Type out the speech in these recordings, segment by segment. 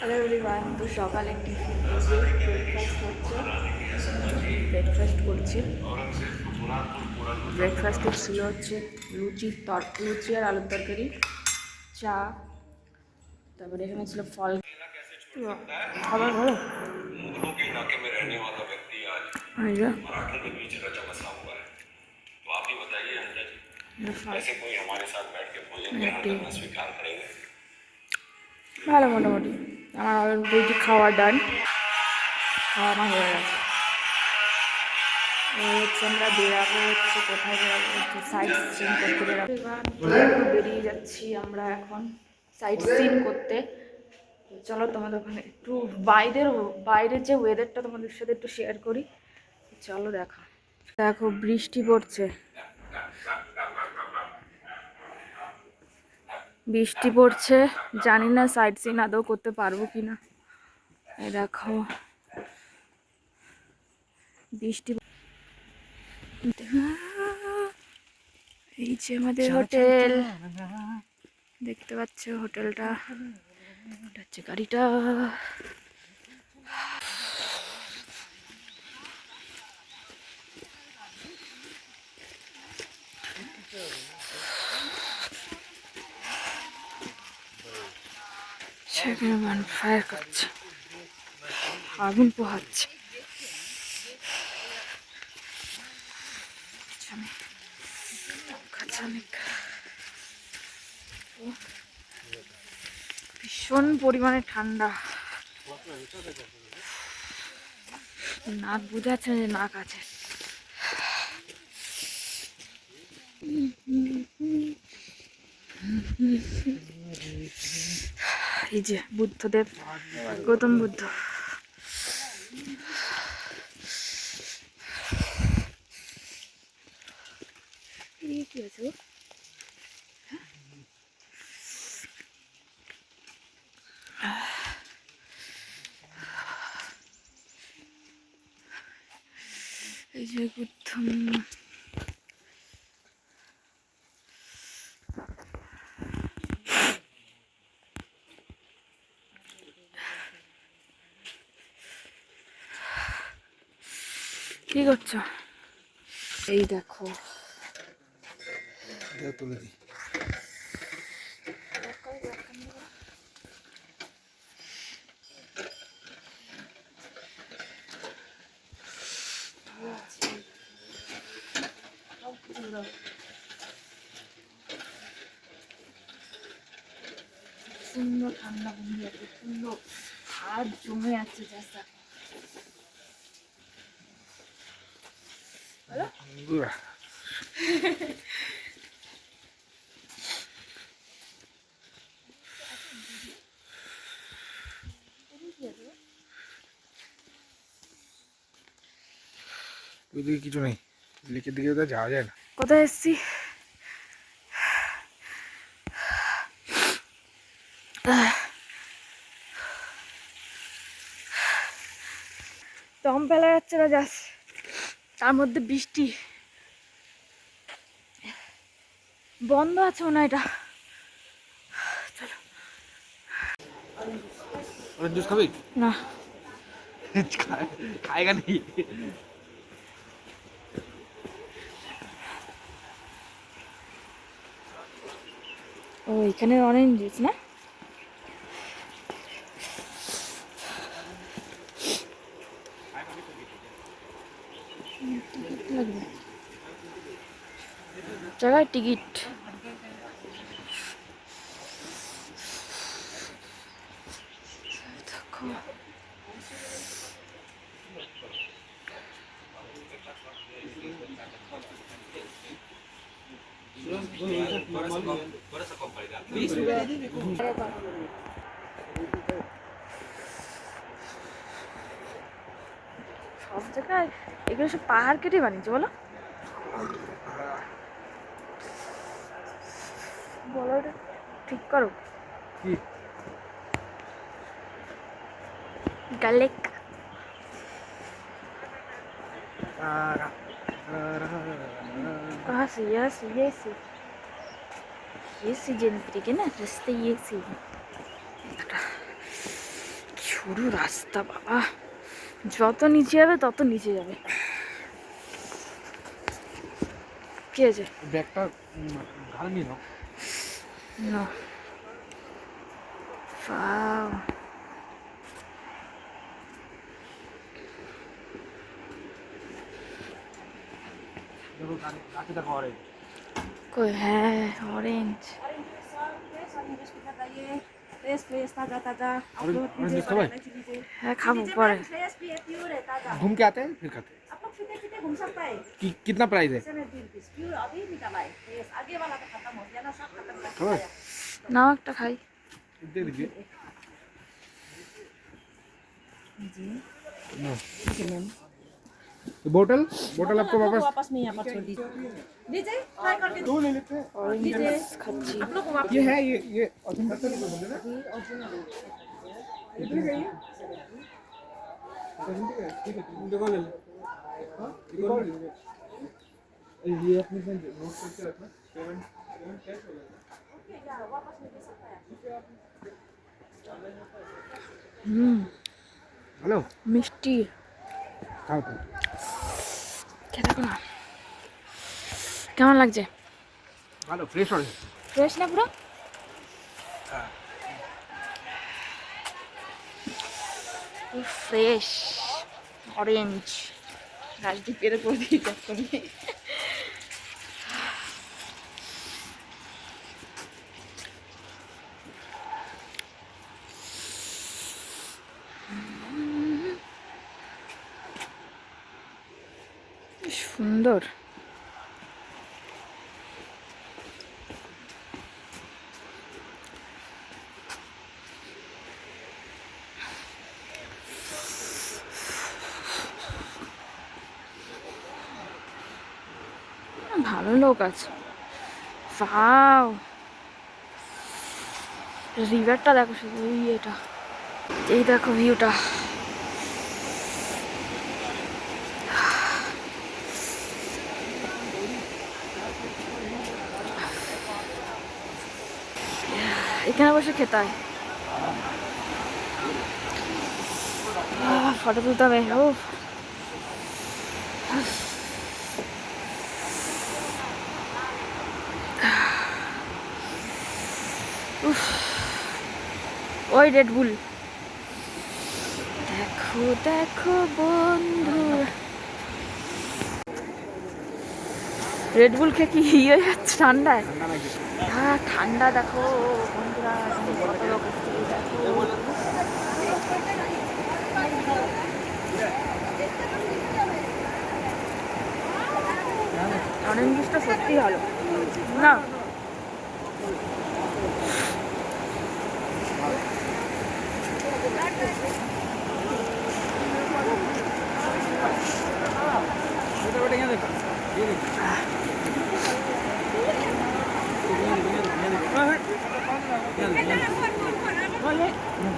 Hello everyone, তো সকালে tiffin breakfast হচ্ছে, ব্রেকফাস্ট করছি। ব্রেকফাস্টে ছিল হচ্ছে লুচি আর আলুর তরকারি, চা, তারপরে এখানে ছিল ফল। খাবার ভালো। এই যে ভালো মোটামুটি। আমার অলরেডি খাওয়া ডান, খাওয়া আমার হয়ে গেছে। এবার হচ্ছে আমরা বেরাবো, হচ্ছে কোথায় বেরাবো, হচ্ছে সাইট সিন করতে বেরাবো। এবার বেরিয়ে যাচ্ছি আমরা এখন সাইট সিন করতে। চলো তোমাদের ওখানে একটু বাইরের যে ওয়েদারটা তোমাদের সাথে একটু শেয়ার করি। চলো দেখো দেখো বৃষ্টি পড়ছে, বৃষ্টি পড়ছে। জানি না সাইট সিন আদৌ করতে পারবো কিনা। এই দেখো বৃষ্টি, এই যে আমাদের হোটেল, দেখতে পাচ্ছ হোটেলটা, এটা হচ্ছে গাড়িটা। সেখানে ফায়ার করছে, আগুন পোহাচ্ছে। ভীষণ পরিমাণে ঠান্ডা, নাক বুঝাচ্ছে যে নাক আছে। এই যে বুদ্ধদেব, গৌতম বুদ্ধ। কি আছে? এই যে বুদ্ধ, কি করছো? এই দেখো তুলে দিই। সুন্দর ঠান্ডা বন্ধু, এত সুন্দর হাত জমে আছে। জাস্ট ওইদিকে কিছু নেই, লেকের দিকে তো যাওয়া যায় না। কোথায় এসছি? দম ফেলা যাচ্ছে না, জাস্ট তার মধ্যে বৃষ্টি বন্ধ আছে না এটা। চলো। অরেঞ্জ জুস খাবি? না খায়গা নেই। ও এখানে অরেঞ্জ জুস না? লাগবে জায়গায় টিকিট। দেখো সব জায়গায় এগুলো সব পাহাড় কেটে বানিয়েছে বলো। বলো এটা ঠিক করো। গালেক कहाँ से? यहाँ से, ये से जेन तरीके ना रास्ते ये से। সরু রাস্তা বাবা, যত নিচে যাবে তত নিচে যাবে। কি আছে ব্যাগটা ঘাড়ে নিয়ে নাও। না वाओ, देखो गाड़ी देखो ऑरेंज। कोई है ऑरेंज। ऑरेंज मिक्स भाई है खाबो पर घूम के आते हैं फिर खाते हैं। आप लोग फीते फीते घूम सकता है। कितना प्राइस है? 17 पीस प्योर अभी निकाला है। फ्रेश आगे वाला तो खत्म हो गया ना, सब खत्म कर खबर दिया। नाও একটা খাই। दे दीजिए। जी नो जी मैम, तो बोतल बोतल आपको वापस वापस में यहाँ पर छोड़ दीजिए। लीजिए ट्राई करके दो ले लेते हैं। ऑरेंज खाচ্ছি। आप लोग को वापस ये है ये ऑथेंटिक बोल रहे हैं ना। इतने का ये ऑथेंटिक है। ठीक है तुम देखो ले लो। हां रिकॉर्ड ये अपने से नोट करके रखना। पेमेंट कैश होगा। वापस में दे सकता है। हेलो মিষ্টি खाओ तो খেয়ে দেখো না কেমন লাগছে। ভালো ফ্রেশ অরেঞ্জ। ফ্রেশ না পুরো? ফ্রেশ অরেঞ্জ রাজদীপ এর করে দিয়ে যাচ্ছে। সুন্দর। ভালো লোক আছে। ওয়াও, রিভারটা দেখো শুধু, এটা এই দেখো ভিউটা। এখানে বসে খেতে হয়। ফটো তুলতে হবে। ও ওই রেডবুল দেখো দেখো বন্ধু, রেডবুল খেয়ে কি ইয়ে যাচ্ছে ঠান্ডায়। হ্যাঁ ঠান্ডা দেখো বন্ধুরা, কত লোক এসেছে দেখো। অরেঞ্জ জুসটা সত্যি ভালো না।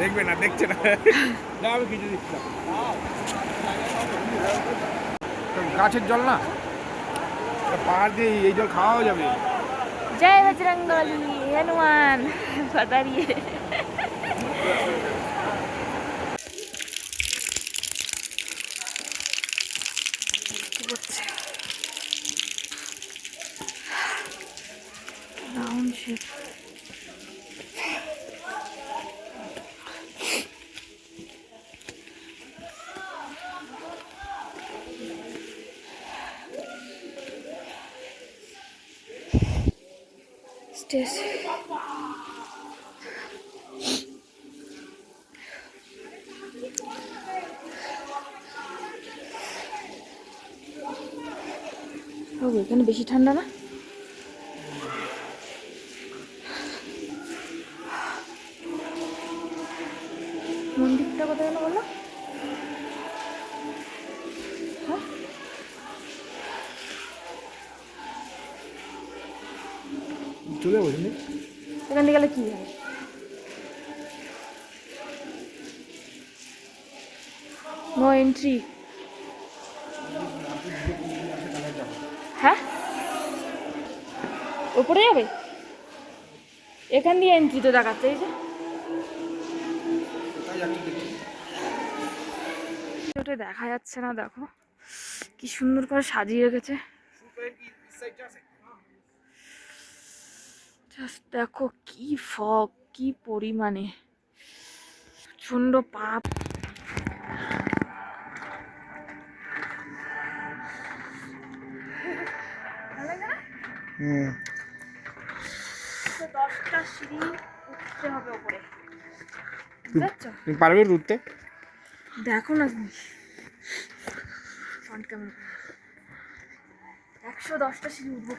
দেখবে না, দেখছে না। আমি কিছু দিচ্ছিলাম গাছের জল না, পাহাড় দিয়ে এই জল খাওয়াও যাবে। जय बजरंगबली हनुमान पधारिए। Round shape stage. এখানে বেশি ঠান্ডা না? মন্দিরটা কোথায় গেল বলো? হ্যাঁ চলে বসেনি এখান থেকে গেলে কি হয়? No entry. হ্যাঁ ওপরে যাবে? এখান দিয়ে এন্ট্রি তো দেখাচ্ছে এই যে। ভিডিওতে দেখা যাচ্ছে না, দেখো কি সুন্দর করে সাজিয়ে রেখেছে। জাস্ট দেখো কি ফগ, কি পরিমাণে প্রচন্ড পাপ। হুম, 10টা সিঁড়ি উঠতে হবে ওপরে, বুঝতে তুমি পারবে উঠতে? দেখো না তুমি ফ্রন্ট ক্যামেরা, 110টা সিঁড়ি উঠবো।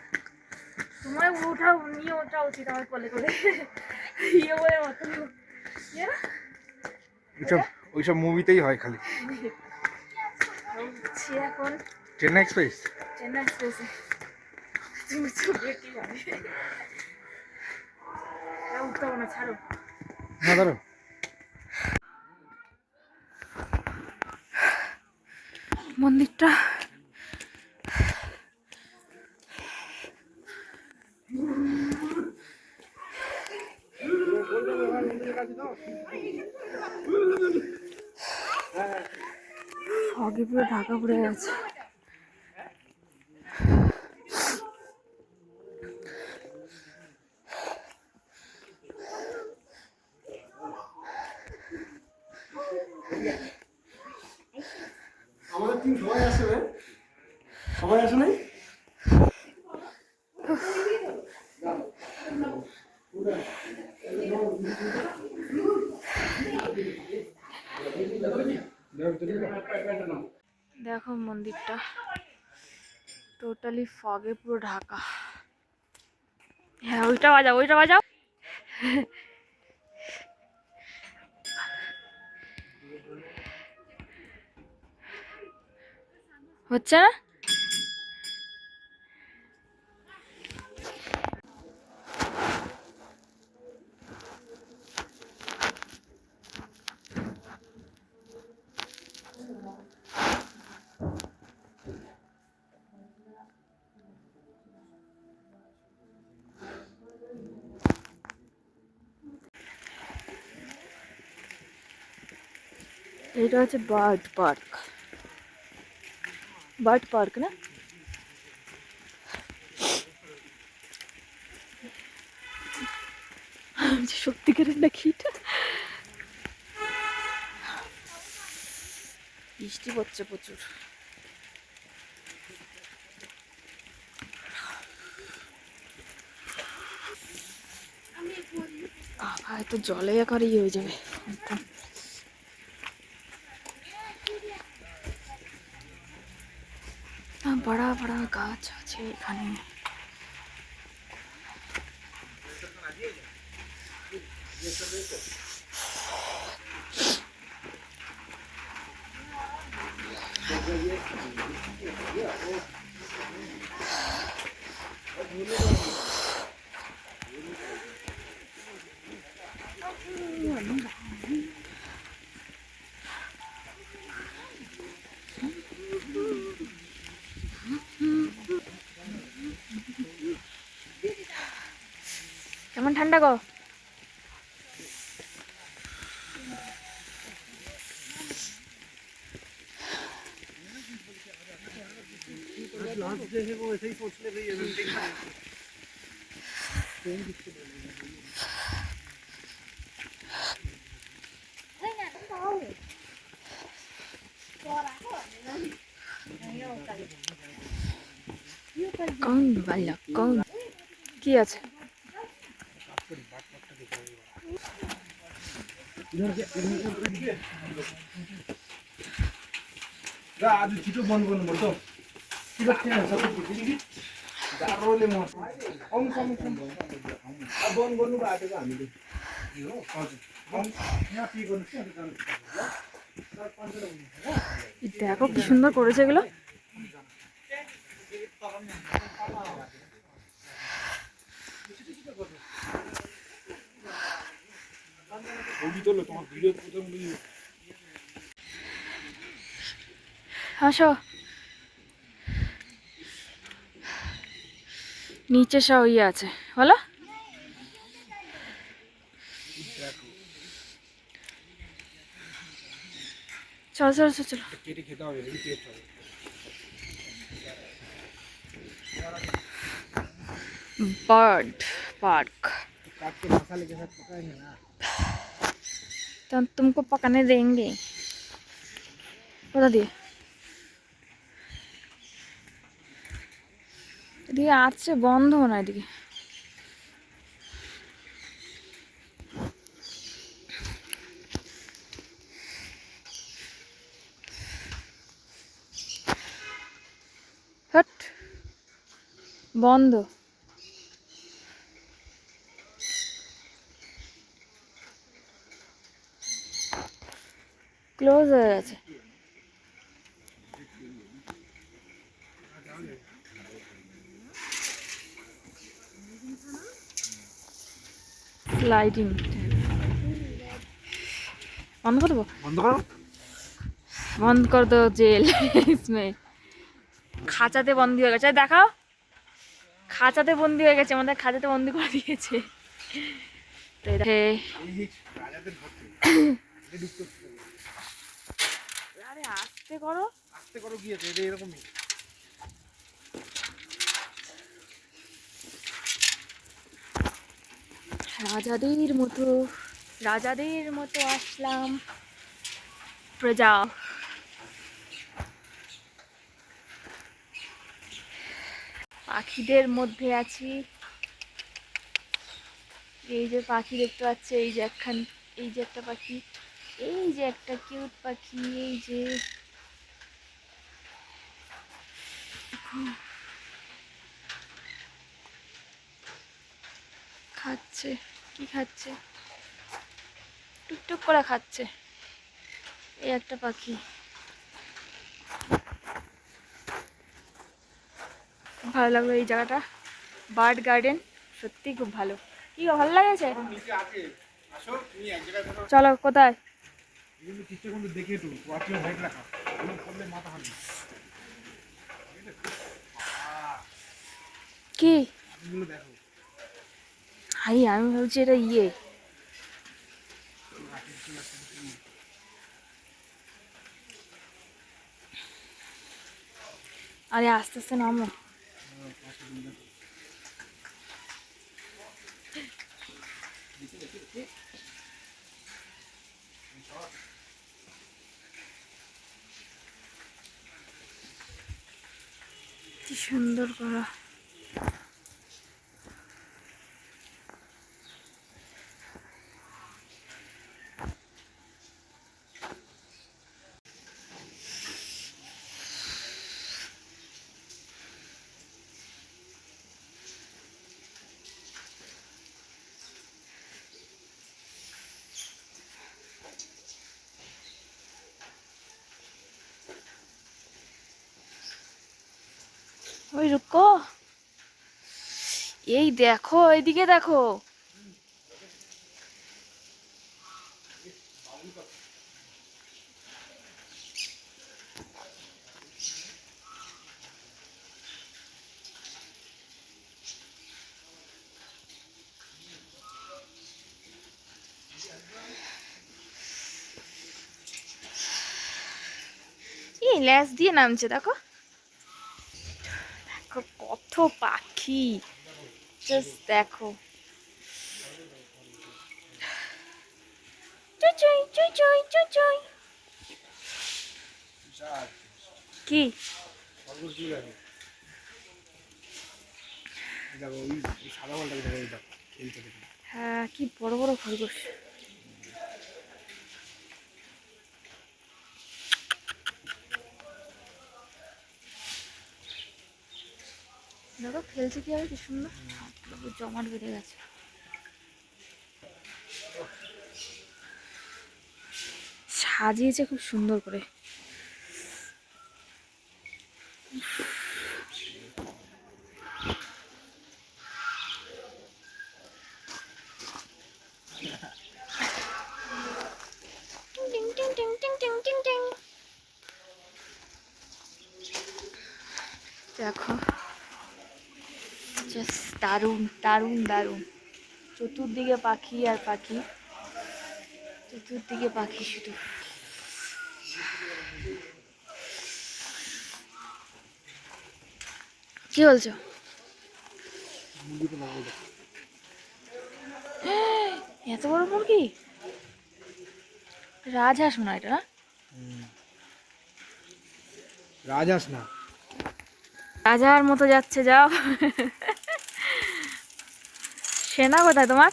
তোমার উঠাও, নিয়ে ওঠা উচিত আমার কোলে করে, ইয়ে বলে মতো ইয়ে না? ওইসব ওইসব মুভিতেই হয় খালি। উঠছি এখন চেন্নাই এক্সপ্রেস। চেন্নাই এক্সপ্রেসে। তুমি চুপে কি যাবে, উঠতে হবে না, ছাড়ো। না ধরো। মন্দিরটা ফগে পুরো ঢাকা পড়ে গেছে। আমাদের টিম সবাই আসে, সবাই আসে নাই? দেখো মন্দিরটা টোটালি ফগে পুরো ঢাকা। হ্যাঁ ওইটা বাজাও, ওইটা বাজাও। হচ্ছে না? এটা হচ্ছে বার্ড পার্ক, বার্ড পার্ক না? সত্যিকারের নাকি এটা? বৃষ্টি পড়ছে প্রচুর। হয়তো জলে করে ইয়ে হয়ে যাবে। বড়া বড়া গাছ আছে এখানে। কেমন ঠান্ডা গো? কোন বালা কোন কি আছে? आज छिटो बन्द गर्नुपर्छ गाह्रोले म बन्द गर्नु आँटेको हामीले यहाँ पे गर्नु। দেখো কি সুন্দর করেছে এগুলো। আসো নিচে সব ইয়ে আছে বলো। চলো চলো চলো চলো। কেটে খেতে হবে, এই টেস্ট হবে। Bird park. काट के मसाले के साथ पकाएंगे ना। तो तुमको पकाने देंगे। बता दिए এদিকে আছে বন্ধ না এদিকে। হট বন্ধ। ক্লোজ হয়ে গেছে। स्लाइडिंग बंद कर दो। বন্ধ করো। बंद कर दो जेल इसमें। খাঁচাতে বন্দি হয়ে গেছে দেখাও। খাঁচাতে বন্দি হয়ে গেছে আমাদের, খাঁচাতে বন্দি করে দিয়েছে। তো এটা এই রাজাদের ভর্তি। এটা ঢুকতে হবে। আরে আস্তে করো। আস্তে করো গিয়েছে, এটা এরকমই। রাজাদের মতো আসলাম প্রজা। পাখিদের মধ্যে আছি। এই যে পাখি দেখতে পাচ্ছে, এই যে একখান, এই যে একটা পাখি, এই যে একটা কিউট পাখি, এই যে খাচ্ছে। কি খাচ্ছে? টুকটুক করে খাচ্ছে। এই একটা পাখি। খুব ভালো লাগলো এই জায়গাটা, বার্ড গার্ডেন সত্যি খুব ভালো। কি গো, ভালো লাগেছে? নিচে আছে। আসো তুমি এক জায়গায় ধরো। চলো কোথায়? এগুলো ঠিকঠাক মতো দেখে একটু ওয়াচিং হাইট রাখা। কোনো প্রবলেম মাথা হারবে। কি এগুলো দেখো। হাই, আমি ভাবছি এটা ইয়ে। আরে আস্তে আস্তে নামো। কি সুন্দর করা। ওই রুকো, এই দেখো, এইদিকে দেখো। এই ল্যাস দিয়ে নামছে দেখো। দেখো কত পাখি, জাস্ট দেখো। চুচুই চুচুই চুচুই। কি খরগোশ দিয়ে দেখো। দেখো ওই সাদা বলটাকে দেখো, ওই দেখো খেলতে দেখো। হ্যাঁ, কি বড় বড় খরগোশ। দেখো খেলছে কি হবে, কি সুন্দর। জমাট বেঁধে গেছে। সাজিয়েছে খুব সুন্দর করে। টিং টিং টিং টিং টিং টিং টিং। দেখো জাস্ট দারুণ দারুণ দারুণ। চতুর্দিকে পাখি আর পাখি, চতুর্দিকে পাখি শুধু। কি বলছো? এত বড় মুরগি? রাজহাঁস মনে হয় এটা, না? রাজহাঁস না, রাজার মতো যাচ্ছে, যাও। সেনা কোথায় তোমার?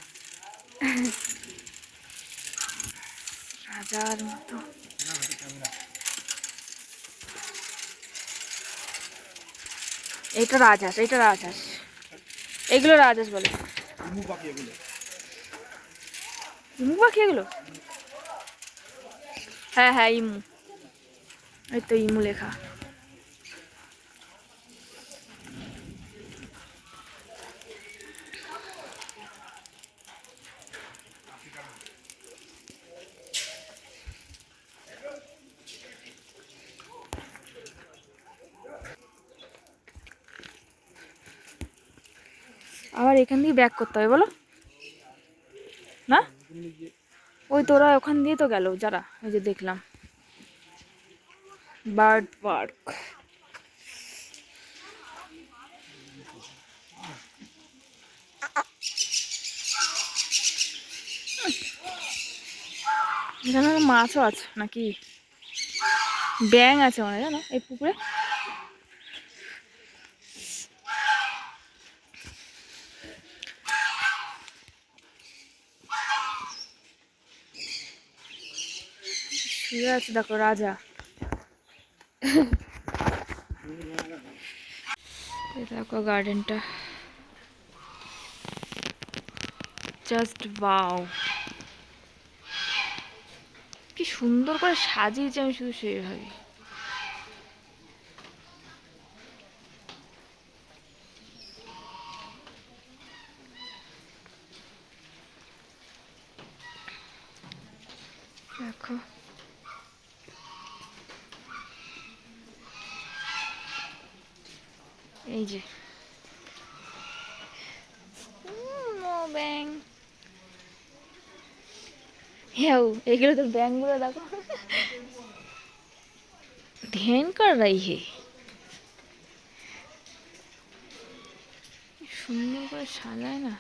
রাজার মতো। এটা রাজহাঁস, এটা রাজহাঁস, এগুলো রাজহাঁস বলে। ইমু পাখি এগুলো। ইমু পাখি এগুলো? হ্যাঁ হ্যাঁ, ইমু। এই তো ইমু লেখা। আবার এখান দিয়ে ব্যাক করতে হবে বলো না? ওই তোরা ওখান দিয়ে তো গেল যারা, ওই যে দেখলাম বার্ড পার্ক। এখানে মাছও আছে নাকি? ব্যাঙ আছে মনে হয়, জানো এই পুকুরে। শুয়ে আছে দেখো রাজা। এই দেখো গার্ডেনটা, জাস্ট ওয়াও, কি সুন্দর করে সাজিয়েছে, আমি শুধু সেই ভাবি। দেখো এই যে ব্যাং, হ্যাঁ এগুলো তো ব্যাংগুলো দেখো, ধ্যান কর রাই হে, সুন্দর করে সাজায় না।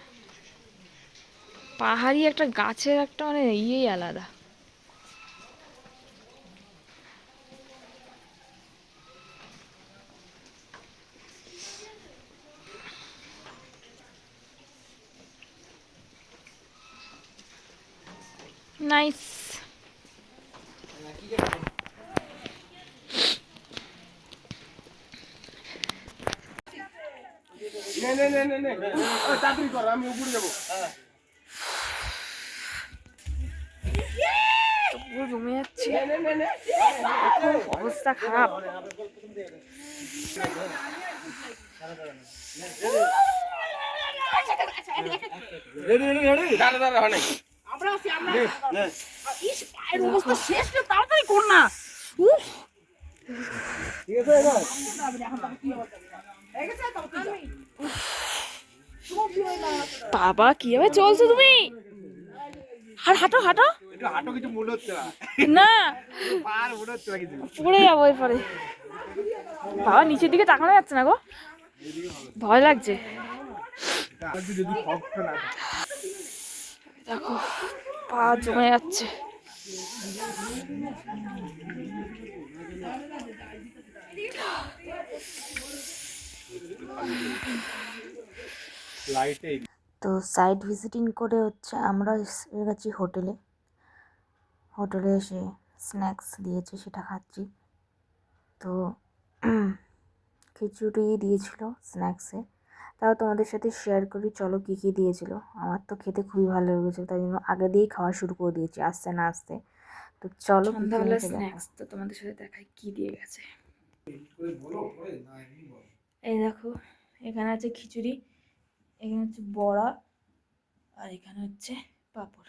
পাহাড়ি একটা গাছের একটা মানে ইয়েই আলাদা। নাইস। নে নে নে নে নে, ও চাকরি কর, আমি উপরে যাবো। পুরো জমে যাচ্ছে, অবস্থা খারাপ। রেডি রেডি রেডি, দাঁড়া দাঁড়া হয় নাই। আমরা আছি, আমরা ইস পায়ের অবস্থা শেষ রে, তাড়াতাড়ি কর না। উফ, ঠিক আছে এবার বাবা কিভাবে চলছো তুমি? হাঁটো হাঁটো। একটু হাঁটো, কিছু মনে হচ্ছে না। না পার মনে হচ্ছে না কিছু। পড়ে যাবো এরপরে। বাবা নিচের দিকে তাকানো যাচ্ছে না গো, ভয় লাগছে। যদি শক্ত না দেখো পা জমে যাচ্ছে। লাইটে। তো সাইট ভিজিটিং করে হচ্ছে আমরা এসে গেছি হোটেলে। হোটেলে এসে স্ন্যাক্স দিয়েছে, সেটা খাচ্ছি। তো খিচুড়ি দিয়েছিল স্ন্যাক্সে, তাও তোমাদের সাথে শেয়ার করি চলো কী কী দিয়েছিল। আমার তো খেতে খুবই ভালো লেগেছে, তাই জন্য আগে দিয়েই খাওয়া শুরু করে দিয়েছি আসতে না আসতে। তো চলো সন্ধ্যাবেলা স্ন্যাক্স তো তোমাদের সাথে দেখাই কি দিয়ে গেছে। এই দেখো এখানে আছে খিচুড়ি, এখানে হচ্ছে বড়া, আর এখানে হচ্ছে পাঁপড়।